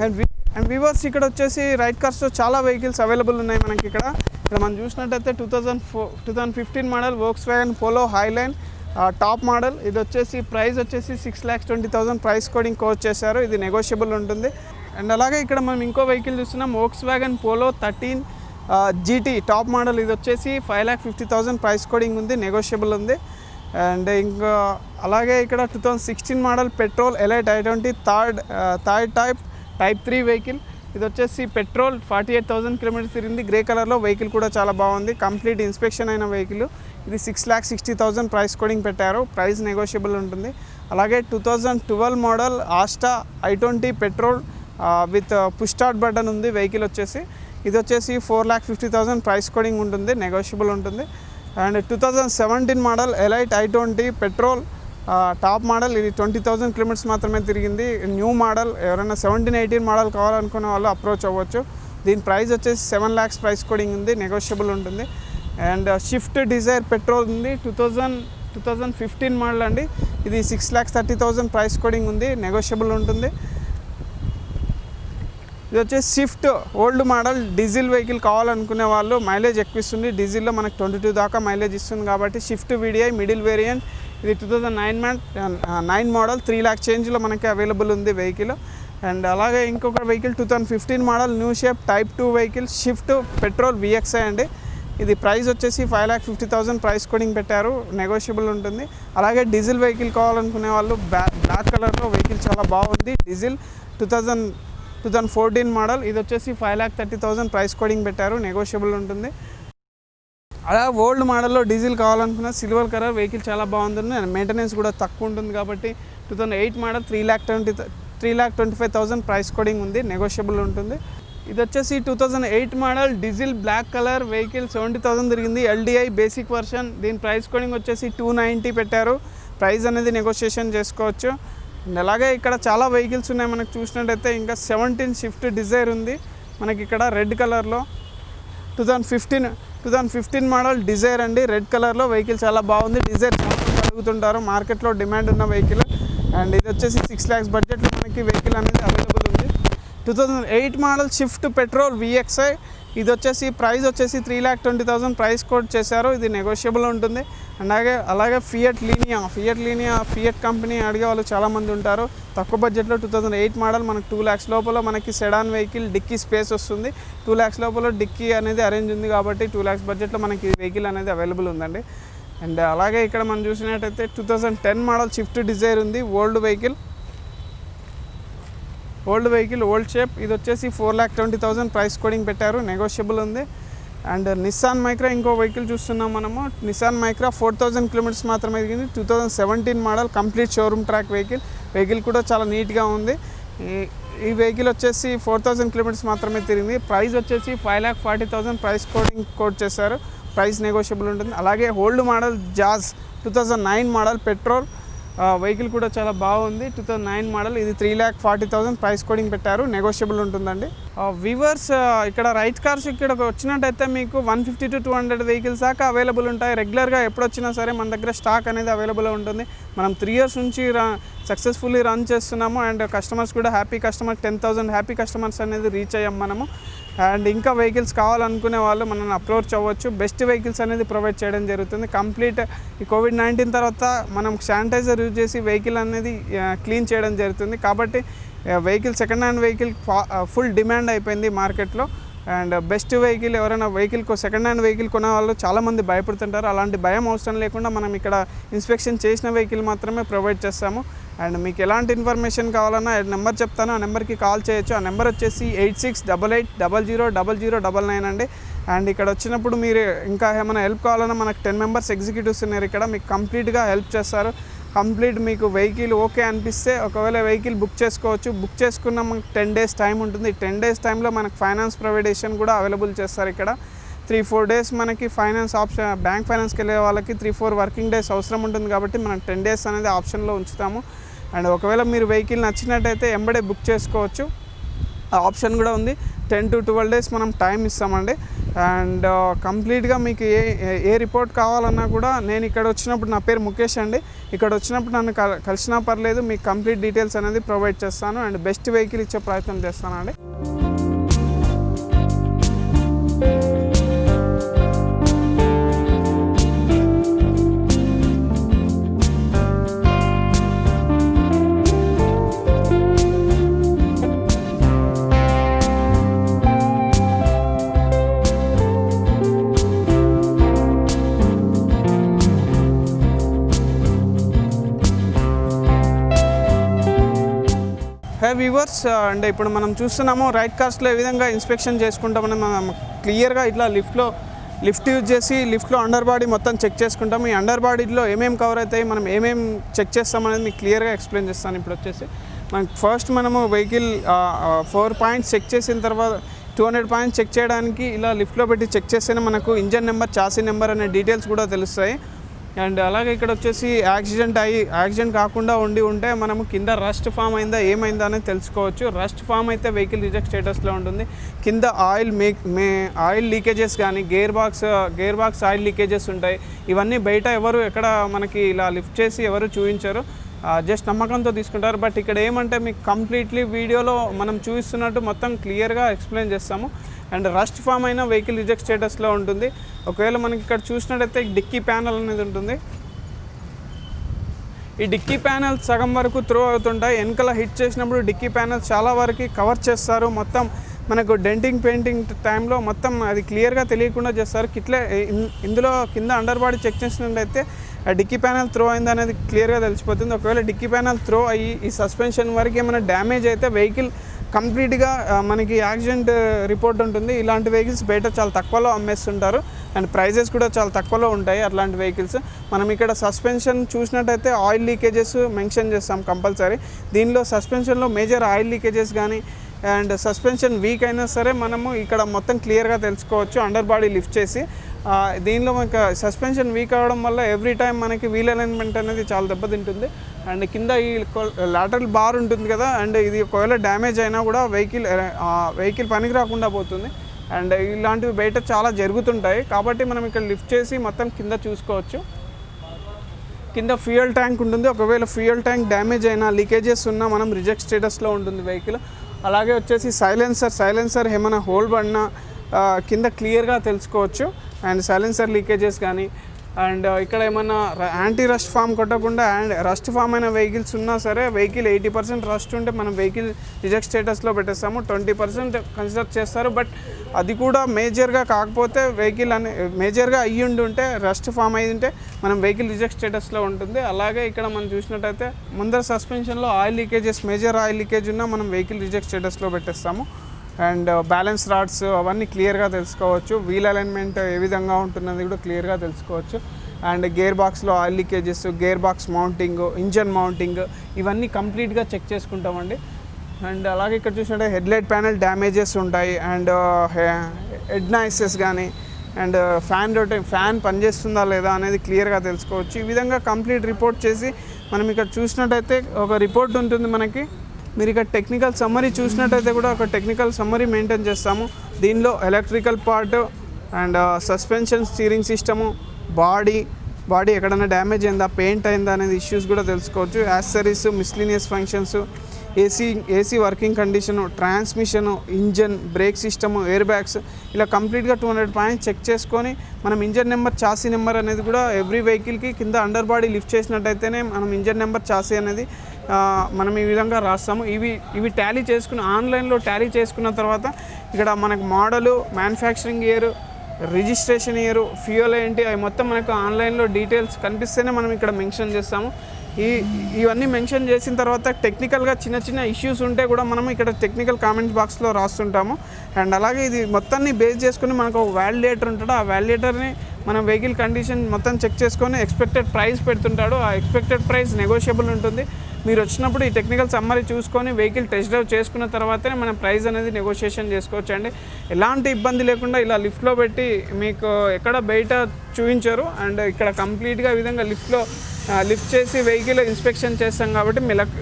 And weavers ఇక్కడ వచ్చేసి right కార్స్లో చాలా వెహికల్స్ అవైలబుల్ ఉన్నాయి మనకి ఇక్కడ మనం చూసినట్టయితే 2015 model Volkswagen polo highline top model. ఇది వచ్చేసి ప్రైస్ వచ్చేసి 6,20,000 ప్రైస్ కోడింగ్ కోట్ చేశారు. ఇది నెగోషియబుల్ ఉంటుంది. అండ్ అలాగే ఇక్కడ మనం ఇంకో వెహికల్ చూస్తున్నాం, Volkswagen polo 13 GT top model. ఇది వచ్చేసి 5,50,000 ప్రైస్ కోడింగ్ ఉంది, నెగోషియబుల్ ఉంది. అండ్ ఇంకా అలాగే ఇక్కడ 2016 model petrol elite i20 third type 3 vehicle. ఇది వచ్చేసి పెట్రోల్ 48,000 కిలోమీటర్స్ తిరిగింది. గ్రే కలర్లో వెహికల్ కూడా చాలా బాగుంది, కంప్లీట్ ఇన్స్పెక్షన్ అయిన వెహికల్. ఇది 6,60,000 ప్రైస్ కోడింగ్ పెట్టారు, ప్రైస్ నెగోషియబుల్ ఉంటుంది. అలాగే 2012 model Asta i20 petrol with push start button ఉంది వెహికల్ వచ్చేసి. ఇది వచ్చేసి 4,50,000 ప్రైస్ కోడింగ్ ఉంటుంది, నెగోషియబుల్ ఉంటుంది. And 2017 model elite i20 petrol top model. ఇది 20,000 కిలోమీటర్స్ మాత్రమే తిరిగింది, న్యూ మోడల్. ఎవరైనా 17-18 మోడల్ కావాలనుకునే వాళ్ళు అప్రోచ్ అవ్వచ్చు. దీని ప్రైస్ వచ్చేసి 7 lakhs ప్రైస్ కోడింగ్ ఉంది, నెగోషియబుల్ ఉంటుంది. అండ్ షిఫ్ట్ డిజైర్ పెట్రోల్ ఉంది, 2015 మోడల్ అండి. ఇది 6,30,000 ప్రైస్ కోడింగ్ ఉంది, నెగోషియబుల్ ఉంటుంది. ఇది వచ్చేసి Swift old model diesel vehicle కావాలనుకునే వాళ్ళు, మైలేజ్ ఎక్కువ ఇస్తుంది. డీజిల్లో మనకు 22 దాకా మైలేజ్ ఇస్తుంది కాబట్టి షిఫ్ట్ VDI మిడిల్ వేరియంట్. ఇది 2009 మోడల్ 3 lakh చేంజ్లో మనకి అవైలబుల్ ఉంది వెహికల్. అండ్ అలాగే ఇంకొక vehicle 2015 model new shape type 2 vehicle shift petrol VXI అండి. ఇది ప్రైస్ వచ్చేసి 5,50,000 ప్రైస్ కోడింగ్ పెట్టారు, నెగోషియబుల్ ఉంటుంది. అలాగే డీజిల్ వెహికల్ కావాలనుకునే వాళ్ళు బ్లాక్ కలర్లో వెహికల్ చాలా బాగుంది. Diesel 2014 model. ఇది వచ్చేసి 5,30,000 ప్రైస్ కోడింగ్ పెట్టారు, నెగోషియబుల్ ఉంటుంది. అలా ఓల్డ్ మోడల్లో డీజిల్ కావాలనుకున్న సిల్వర్ కలర్ వెహికల్ చాలా బాగుంటుంది. మెయింటెనెన్స్ కూడా తక్కువ ఉంటుంది కాబట్టి 2008 మోడల్ 3,25,000 ప్రైస్ కోడింగ్ ఉంది, నెగోషియబుల్ ఉంటుంది. ఇది వచ్చేసి 2008 model diesel black colour vehicle 70,000 తిరిగింది, LDI బేసిక్ వర్షన్. దీని ప్రైస్ కోడింగ్ వచ్చేసి 290 పెట్టారు, ప్రైస్ అనేది నెగోషియేషన్ చేసుకోవచ్చు. అలాగే ఇక్కడ చాలా వెహికల్స్ ఉన్నాయి మనకు చూసినట్టయితే. ఇంకా 17 షిఫ్ట్ డిజైర్ ఉంది మనకి ఇక్కడ రెడ్ కలర్లో. 2015 మోడల్ డిజైర్ అండి, రెడ్ కలర్లో వెహికల్ చాలా బాగుంది. డిజైర్ చాలా అడుగుతుంటారు, మార్కెట్లో డిమాండ్ ఉన్న వెహికల్. అండ్ ఇది వచ్చేసి 6 lakhs బడ్జెట్లో మనకి వెహికల్ అనేది అవైలబుల్ ఉంది. 2008 మోడల్ షిఫ్ట్ పెట్రోల్ VXI. ఇది వచ్చేసి ప్రైస్ వచ్చేసి 3,20,000 ప్రైస్ కోడ్ చేశారు, ఇది నెగోషియబుల్ ఉంటుంది. అలాగే ఫియట్ లీనియా ఫియట్ కంపెనీ అడిగే వాళ్ళు చాలామంది ఉంటారు. తక్కువ బడ్జెట్లో 2008 మోడల్ మనకు 2 lakhs లోపల మనకి సెడాన్ వెహికల్, డిక్కీ స్పేస్ వస్తుంది. 2 lakhs లోపల డిక్కీ అనేది అరేంజ్ ఉంది కాబట్టి 2 lakhs బడ్జెట్లో మనకి వెహికల్ అనేది అవైలబుల్ ఉందండి. అండ్ అలాగే ఇక్కడ మనం చూసినట్టయితే 2010 మోడల్ షిఫ్ట్ డిజైర్ ఉంది, ఓల్డ్ వెహికల్ ఓల్డ్ షేప్. ఇది వచ్చేసి 4,20,000 ప్రైస్ కోడింగ్ పెట్టారు, నెగోషియబుల్ ఉంది. అండ్ నిస్సాన్ మైక్రా ఇంకో వెహికల్ చూస్తున్నాం మనము. నిస్సాన్ మైక్రా 4,000 కిలోమీటర్స్ మాత్రమే తిరిగింది. 2017 model complete showroom track vehicle కూడా చాలా నీట్గా ఉంది. ఈ వెహికల్ వచ్చేసి 4,000 కిలోమీటర్స్ మాత్రమే తిరిగింది. ప్రైస్ వచ్చేసి 5,40,000 ప్రైస్ కోడ్ చేశారు, ప్రైస్ నెగోషియబుల్ ఉంటుంది. అలాగే old model jazz 2009 model petrol vehicle కూడా చాలా బాగుంది. 2009 మోడల్. ఇది 3,40,000 ప్రైస్ కోడింగ్ పెట్టారు, నెగోషియబుల్ ఉంటుందండి. వీవర్స్ ఇక్కడ రైట్ కార్స్ ఇక్కడ వచ్చినట్టయితే మీకు 150 to 200 వెహికల్స్ దాకా అవైలబుల్ ఉంటాయి. రెగ్యులర్గా ఎప్పుడు వచ్చినా సరే మన దగ్గర స్టాక్ అనేది అవైలబుల్ ఉంటుంది. మనం 3 years నుంచి సక్సెస్ఫుల్లీ రన్ చేస్తున్నాము. అండ్ కస్టమర్స్ కూడా హ్యాపీ కస్టమర్ 10,000 హ్యాపీ కస్టమర్స్ అనేది రీచ్ అయ్యాం మనము. అండ్ ఇంకా వెహికల్స్ కావాలనుకునే వాళ్ళు మనల్ని అప్రోచ్ అవ్వచ్చు. బెస్ట్ వెహికల్స్ అనేది ప్రొవైడ్ చేయడం జరుగుతుంది. కంప్లీట్ ఈ COVID-19 తర్వాత మనం శానిటైజర్ యూజ్ చేసి వెహికల్ అనేది క్లీన్ చేయడం జరుగుతుంది కాబట్టి vehicle second hand vehicle full demand అయిపోయింది మార్కెట్లో. అండ్ బెస్ట్ వెహికల్ ఎవరైనా సెకండ్ హ్యాండ్ వెహికల్ కొనే వాళ్ళు చాలామంది భయపడుతుంటారు. అలాంటి భయం అవసరం లేకుండా మనం ఇక్కడ ఇన్స్పెక్షన్ చేసిన వెహికల్ మాత్రమే ప్రొవైడ్ చేస్తాము. అండ్ మీకు ఎలాంటి ఇన్ఫర్మేషన్ కావాలన్నా నెంబర్ చెప్తాను, ఆ నెంబర్కి కాల్ చేయొచ్చు. ఆ నెంబర్ వచ్చేసి 8688000099 అండి. అండ్ ఇక్కడ వచ్చినప్పుడు మీరు ఇంకా ఏమైనా హెల్ప్ కావాలన్నా మనకు 10 members ఎగ్జిక్యూటివ్స్ ఉన్నారు ఇక్కడ, మీకు కంప్లీట్గా హెల్ప్ చేస్తారు. మీకు వెహికల్ ఓకే అనిపిస్తే ఒకవేళ వెహికల్ బుక్ చేసుకోవచ్చు. బుక్ చేసుకున్న మనకు 10 days టైం ఉంటుంది. 10 days టైంలో మనకు ఫైనాన్స్ ప్రొవైడేషన్ కూడా అవైలబుల్ చేస్తారు ఇక్కడ. 3-4 days మనకి ఫైనాన్స్ ఆప్షన్, బ్యాంక్ ఫైనాన్స్కి వెళ్ళే వాళ్ళకి 3-4 working days అవసరం ఉంటుంది కాబట్టి మనం 10 days అనేది ఆప్షన్లో ఉంచుతాము. అండ్ ఒకవేళ మీరు వెహికల్ నచ్చినట్టయితే ఎంబడే బుక్ చేసుకోవచ్చు, ఆ ఆప్షన్ కూడా ఉంది. 10 to 12 days మనం టైం ఇస్తామండి. అండ్ కంప్లీట్గా మీకు ఏ రిపోర్ట్ కావాలన్నా కూడా నేను ఇక్కడ వచ్చినప్పుడు, నా పేరు ముఖేష్ అండి, ఇక్కడ వచ్చినప్పుడు నన్ను కలిసినా పర్లేదు, మీకు కంప్లీట్ డీటెయిల్స్ అనేది ప్రొవైడ్ చేస్తాను అండ్ బెస్ట్ వెహికల్ ఇచ్చే ప్రయత్నం చేస్తానండి. వ్యూవర్స్, అంటే ఇప్పుడు మనం చూస్తున్నాము రైట్ కార్స్లో ఏ విధంగా ఇన్స్పెక్షన్ చేసుకుంటామని మనం క్లియర్గా ఇట్లా లిఫ్ట్ యూజ్ చేసి లిఫ్ట్లో అండర్ బాడీ మొత్తం చెక్ చేసుకుంటాము. ఈ అండర్ బాడీలో ఏమేమి కవర్ అవుతాయి, మనం ఏమేమి చెక్ చేస్తామనేది మీకు క్లియర్గా ఎక్స్ప్లెయిన్ చేస్తాను. ఇప్పుడు వచ్చేసి ఫస్ట్ మనము వెహికల్ 4 పాయింట్స్ చెక్ చేసిన తర్వాత 200 పాయింట్స్ చెక్ చేయడానికి ఇలా లిఫ్ట్లో పెట్టి చెక్ చేస్తేనే మనకు ఇంజన్ నెంబర్, చాసీ నెంబర్ అనే డీటెయిల్స్ కూడా తెలుస్తాయి. అండ్ అలాగే ఇక్కడ వచ్చేసి యాక్సిడెంట్ కాకుండా ఉంటే మనము కింద రస్ట్ ఫామ్ అయిందా ఏమైందా అనేది తెలుసుకోవచ్చు. రస్ట్ ఫామ్ అయితే వెహికల్ రిజెక్ట్ స్టేటస్లో ఉంటుంది. కింద ఆయిల్ లీకేజెస్ కానీ గేర్ బాక్స్ ఆయిల్ లీకేజెస్ ఉంటాయి. ఇవన్నీ బయట ఎక్కడ మనకి ఇలా లిఫ్ట్ చేసి ఎవరు చూపించారు, జస్ట్ నమ్మకంతో తీసుకుంటారు. బట్ ఇక్కడ ఏమంటే మీకు కంప్లీట్లీ వీడియోలో మనం చూపిస్తున్నట్టు మొత్తం క్లియర్గా ఎక్స్ప్లెయిన్ చేస్తాము. అండ్ రస్ట్ ఫామ్ అయిన వెహికల్ రిజెక్ట్ స్టేటస్లో ఉంటుంది. ఒకవేళ మనకి ఇక్కడ చూసినట్టయితే డిక్కీ ప్యానల్ అనేది ఉంటుంది. ఈ డిక్కీ ప్యానల్ సగం వరకు త్రో అవుతుంటాయి. వెనకాల హిట్ చేసినప్పుడు డిక్కీ ప్యానల్ చాలా వరకు కవర్ చేస్తారు. మొత్తం మనకు డెంటింగ్ పెయింటింగ్ టైంలో మొత్తం అది క్లియర్గా తెలియకుండా చేస్తారు. ఇందులో కింద అండర్ బాడీ చెక్ చేసినట్టయితే డిక్కీ ప్యానల్ త్రో అయింది అనేది క్లియర్గా తెలిసిపోతుంది. ఒకవేళ డిక్కీ ప్యానల్ త్రో అయ్యి ఈ సస్పెన్షన్ వరకు ఏమైనా డ్యామేజ్ అయితే వెహికల్ కంప్లీట్గా మనకి యాక్సిడెంట్ రిపోర్ట్ ఉంటుంది. ఇలాంటి వెహికల్స్ బయట చాలా తక్కువలో అమ్మేస్తుంటారు అండ్ ప్రైజెస్ కూడా చాలా తక్కువలో ఉంటాయి అట్లాంటి వెహికల్స్. మనం ఇక్కడ సస్పెన్షన్ చూసినట్టయితే ఆయిల్ లీకేజెస్ మెన్షన్ చేస్తాం కంపల్సరీ. దీనిలో సస్పెన్షన్లో మేజర్ ఆయిల్ లీకేజెస్ కానీ అండ్ సస్పెన్షన్ వీక్ అయినా సరే మనము ఇక్కడ మొత్తం క్లియర్గా తెలుసుకోవచ్చు అండర్ బాడీ లిఫ్ట్ చేసి. దీనిలో మనకు సస్పెన్షన్ వీక్ అవ్వడం వల్ల ఎవ్రీ టైం మనకి వీల్ అలైన్మెంట్ అనేది చాలా దెబ్బతింటుంది. అండ్ కింద ఈ లాటరల్ బార్ ఉంటుంది కదా, అండ్ ఇది ఒకవేళ డ్యామేజ్ అయినా కూడా వెహికల్ పనికి రాకుండా పోతుంది. అండ్ ఇలాంటివి బయట చాలా జరుగుతుంటాయి కాబట్టి మనం ఇక్కడ లిఫ్ట్ చేసి మొత్తం కింద చూసుకోవచ్చు. కింద ఫ్యూయల్ ట్యాంక్ ఉంటుంది. ఒకవేళ ఫ్యూయల్ ట్యాంక్ డ్యామేజ్ అయినా లీకేజెస్ ఉన్నా మనం రిజెక్ట్ స్టేటస్లో ఉంటుంది వెహికల్. అలాగే వచ్చేసి సైలెన్సర్ ఏమైనా హోల్ పడినా కింద క్లియర్గా తెలుసుకోవచ్చు. అండ్ సైలెన్సర్ లీకేజెస్ కానీ అండ్ ఇక్కడ ఏమన్నా యాంటీ రస్ట్ ఫామ్ కొట్టకుండా అండ్ రస్ట్ ఫామ్ అయిన వెహికల్స్ ఉన్నా సరే వెహికల్ 80% రస్ట్ ఉంటే మనం వెహికల్ రిజెక్ట్ స్టేటస్లో పెట్టేస్తాము. 20% కన్సిడర్ చేస్తారు. బట్ అది కూడా మేజర్గా కాకపోతే వెహికల్ మేజర్గా ఉంటే రస్ట్ ఫామ్ అయ్యి ఉంటే మనం వెహికల్ రిజెక్ట్ స్టేటస్లో ఉంటుంది. అలాగే ఇక్కడ మనం చూసినట్టయితే ముందర సస్పెన్షన్లో oil leakages major oil leakage ఉన్నా మనం వెహికల్ రిజెక్ట్ స్టేటస్లో పెట్టేస్తాము. అండ్ బ్యాలెన్స్ రాడ్స్ అవన్నీ క్లియర్గా తెలుసుకోవచ్చు. వీల్ అలైన్మెంట్ ఏ విధంగా ఉంటున్నది కూడా క్లియర్గా తెలుసుకోవచ్చు. అండ్ గేర్ బాక్స్లో oil leakages, gear box mounting, engine mounting ఇవన్నీ కంప్లీట్గా చెక్ చేసుకుంటామండి. అండ్ అలాగే ఇక్కడ చూసినట్టే హెడ్లైట్ ప్యానెల్ డ్యామేజెస్ ఉంటాయి అండ్ హెడ్ నాయిసెస్ కానీ అండ్ ఫ్యాన్ పనిచేస్తుందా లేదా అనేది క్లియర్గా తెలుసుకోవచ్చు. ఈ విధంగా కంప్లీట్ రిపోర్ట్ చేసి మనం ఇక్కడ చూసినట్టయితే ఒక రిపోర్ట్ ఉంటుంది మనకి. మీరు ఇక్కడ టెక్నికల్ సమ్మరీ చూసినట్టయితే కూడా ఒక టెక్నికల్ సమ్మరీ మెయింటైన్ చేస్తాము. దీనిలో electrical part and suspension, steering system, body ఎక్కడైనా డ్యామేజ్ అయిందా, పెయింట్ అయిందా అనేది ఇష్యూస్ కూడా తెలుసుకోవచ్చు. Accessories, miscellaneous functions, AC working condition, transmission, engine, break system, air bags ఇలా కంప్లీట్గా 200 పాయింట్స్ చెక్ చేసుకొని మనం ఇంజన్ నెంబర్, చాసీ నెంబర్ అనేది కూడా ఎవ్రీ వెహికల్కి కింద అండర్ బాడీ లిఫ్ట్ చేసినట్టయితేనే మనం ఇంజన్ నెంబర్, చాసీ అనేది మనం ఈ విధంగా రాస్తాము. ఇవి టాలీ చేసుకుని ఆన్లైన్లో టాలీ చేసుకున్న తర్వాత ఇక్కడ మనకు model, manufacturing year, registration year, fuel ఏంటి అవి మొత్తం మనకు ఆన్లైన్లో డీటెయిల్స్ కనిపిస్తేనే మనం ఇక్కడ మెన్షన్ చేస్తాము. ఇవన్నీ మెన్షన్ చేసిన తర్వాత టెక్నికల్గా చిన్న ఇష్యూస్ ఉంటే కూడా మనం ఇక్కడ టెక్నికల్ కామెంట్స్ బాక్స్లో రాస్తుంటాము. అండ్ అలాగే ఇది మొత్తాన్ని బేస్ చేసుకుని మనకు ఒక వాలిడేటర్ ఉంటాడు. ఆ వాలిడేటర్ని మనం వెహికల్ కండిషన్ మొత్తం చెక్ చేసుకొని ఎక్స్పెక్టెడ్ ప్రైస్ పెడుతుంటాడు. ఆ ఎక్స్పెక్టెడ్ ప్రైస్ నెగోషియబుల్ ఉంటుంది. మీరు వచ్చినప్పుడు ఈ టెక్నికల్ సమ్మరీ చూసుకొని వెహికల్ టెస్ట్ డ్రైవ్ చేసుకున్న తర్వాతనే మనం ప్రైస్ అనేది నెగోషియేషన్ చేసుకోవచ్చు అండి. ఎలాంటి ఇబ్బంది లేకుండా ఇలా లిఫ్ట్లో పెట్టి మీకు ఎక్కడ బయట చూపించారు. అండ్ ఇక్కడ కంప్లీట్గా ఈ విధంగా లిఫ్ట్లో లిఫ్ట్ చేసి వెహికల్ ఇన్స్పెక్షన్ చేస్తాం కాబట్టి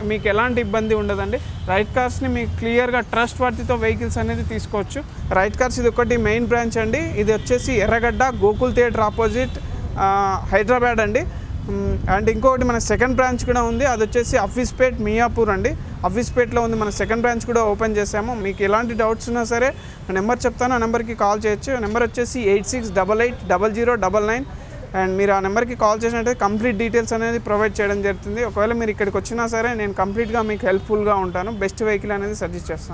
మీకు ఎలాంటి ఇబ్బంది ఉండదండి. రైట్ కార్స్ని మీకు క్లియర్గా ట్రస్ట్ వాటితో వెహికల్స్ అనేది తీసుకోవచ్చు. రైట్ కార్స్ ఇది ఒకటి మెయిన్ బ్రాంచ్ అండి. ఇది వచ్చేసి ఎర్రగడ్డ గోకుల్ థియేటర్ ఆపోజిట్ హైదరాబాద్ అండి. అండ్ ఇంకొకటి మన సెకండ్ బ్రాంచ్ కూడా ఉంది, అది వచ్చేసి అఫీస్పేట్ మియాపూర్ అండి. అఫీస్పేట్లో ఉంది, మన సెకండ్ బ్రాంచ్ కూడా ఓపెన్ చేసాము. మీకు ఎలాంటి డౌట్స్ ఉన్నా సరే నెంబర్ చెప్తాను, ఆ నెంబర్కి కాల్ చేయొచ్చు. నెంబర్ వచ్చేసి 86880099. అండ్ మీరు ఆ నెంబర్కి కాల్ చేసినట్టే కంప్లీట్ డీటెయిల్స్ అనేది ప్రొవైడ్ చేయడం జరుగుతుంది. ఒకవేళ మీరు ఇక్కడికి వచ్చినా సరే నేను కంప్లీట్గా మీకు హెల్ప్ఫుల్గా ఉంటాను, బెస్ట్ వెహికల్ అనేది సజెస్ట్ చేస్తాను.